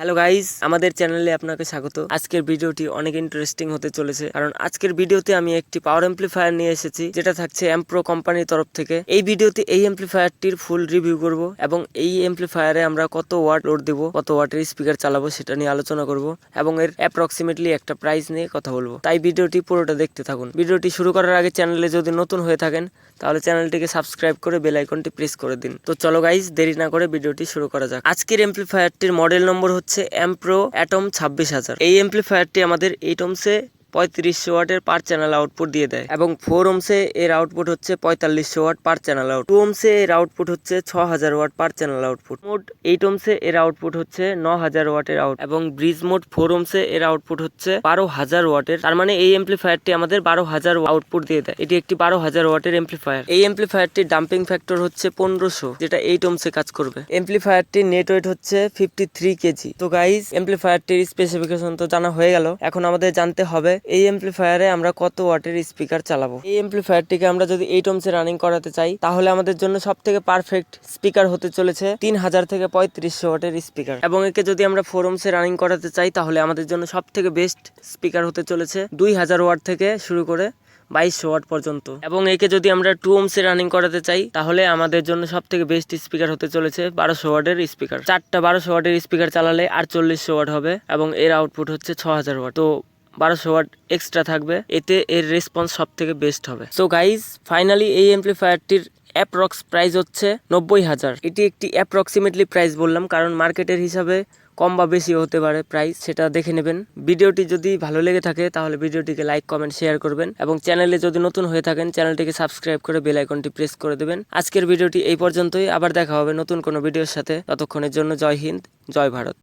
Hello guys, আমাদের চ্যানেলে আপনাকে স্বাগত। আজকের ভিডিওটি অনেক ইন্টারেস্টিং হতে চলেছে, কারণ আজকের ভিডিওতে আমি একটি পাওয়ার অ্যাম্পলিফায়ার নিয়ে এসেছি, যেটা থাকছে অ্যাম্প্রো কোম্পানির তরফ থেকে। এই ভিডিওতে এই অ্যাম্পলিফায়ারটির ফুল রিভিউ করব এবং এই অ্যাম্পলিফায়ারে আমরা কত ওয়াট লোড দেবো, কত ওয়াটের স্পিকার চালাবো সেটা নিয়ে আলোচনা করব এবং এর অ্যাপ্রক্সিমেটলি একটা প্রাইস নিয়ে কথা বলবো। তাই ভিডিওটি পুরোটা দেখতে থাকুন। ভিডিওটি শুরু করার আগে চ্যানেলে যদি নতুন হয়ে থাকেন তাহলে চ্যানেলটিকে সাবস্ক্রাইব করে বেল আইকনটি প্রেস করে দিন। তো চলো গাইস, দেরি না করে ভিডিওটি শুরু করা যাক। আজকের অ্যাম্পলিফায়ারটির মডেল নম্বর হচ্ছে অ্যাম্প্রো অ্যাটম 26,000। এই অ্যাম্পলিফায়ারটি আমাদের 8 ohms-এ 3500 ওয়াটের পার চ্যানেল আউটপুট দিয়ে দেয় এবং 4 ohms-এ এর আউটপুট হচ্ছে 4500 ওয়াট পার চ্যানেল আউট। 2 ohms-এ এর আউটপুট হচ্ছে 6000 ওয়াট পার চ্যানেল আউটপুট। মোট 8 ohms-এ এর আউটপুট হচ্ছে 9000 ওয়াটের আউট এবং ব্রিজ মোড 4 ohms-এ এর আউটপুট হচ্ছে 12000 ওয়াটের। তার মানে এই অ্যাম্পলিফায়ারটি আমাদের 12000 আউটপুট দিয়ে দেয়। এটি একটি 12000 ওয়াটের অ্যাম্পলিফায়ার। এই অ্যাম্পলিফায়ারটির ডাম্পিং ফ্যাক্টর হচ্ছে 1500, যেটা 8 ohms-এ কাজ করবে। অ্যাম্পলিফায়ারটির নেট ওয়েট হচ্ছে 53 কেজি। তো গাইস, অ্যাম্পলিফায়ারটির স্পেসিফিকেশন তো জানা হয়ে গেল। এখন আমাদের জানতে হবে এই অ্যাম্পলিফায়ারে আমরা কত ওয়াটের স্পিকার চালাবো। এই অ্যাম্পলিফায়ারটিকে আমরা যদি 8 ohms-এ রানিং করাতে চাই তাহলে আমাদের জন্য সব থেকে পারফেক্ট স্পিকার হতে চলেছে 3000 থেকে 3500 ওয়াটের স্পিকার, এবং একে যদি আমরা 4 ohms-এ রানিং করাতে চাই তাহলে আমাদের জন্য সব থেকে বেস্ট স্পিকার হতে চলেছে 2000 ওয়াট থেকে শুরু করে 2200 ওয়াট পর্যন্ত। এবং একে যদি আমরা 2 ohms-এ রানিং করাতে চাই তাহলে আমাদের জন্য সব থেকে বেস্ট স্পিকার হতে চলেছে 1200 ওয়াটের স্পিকার। চারটা 1200 ওয়াটের স্পিকার চালালে 4800 ওয়াট হবে এবং এর আউটপুট হচ্ছে 6000 ওয়াট। তো 1200 ওয়াট এক্সট্রা থাকবে, এতে এর রেসপন্স সব থেকে বেস্ট হবে। সো গাইজ, ফাইনালি এই অ্যাম্পলিফায়ারটির অ্যাপ্রক্স প্রাইস হচ্ছে 90,000। এটি একটি অ্যাপ্রক্সিমেটলি প্রাইস বললাম, কারণ মার্কেটের হিসাবে কম বা বেশি হতে পারে প্রাইস, সেটা দেখে নেবেন। ভিডিওটি যদি ভালো লেগে থাকে তাহলে ভিডিওটিকে লাইক, কমেন্ট, শেয়ার করবেন এবং চ্যানেলে যদি নতুন হয়ে থাকেন চ্যানেলটিকে সাবস্ক্রাইব করে বেল আইকনটি প্রেস করে দেবেন। আজকের ভিডিওটি এই পর্যন্তই, আবার দেখা হবে নতুন কোনো ভিডিওর সাথে। ততক্ষণের জন্য জয় হিন্দ, জয় ভারত।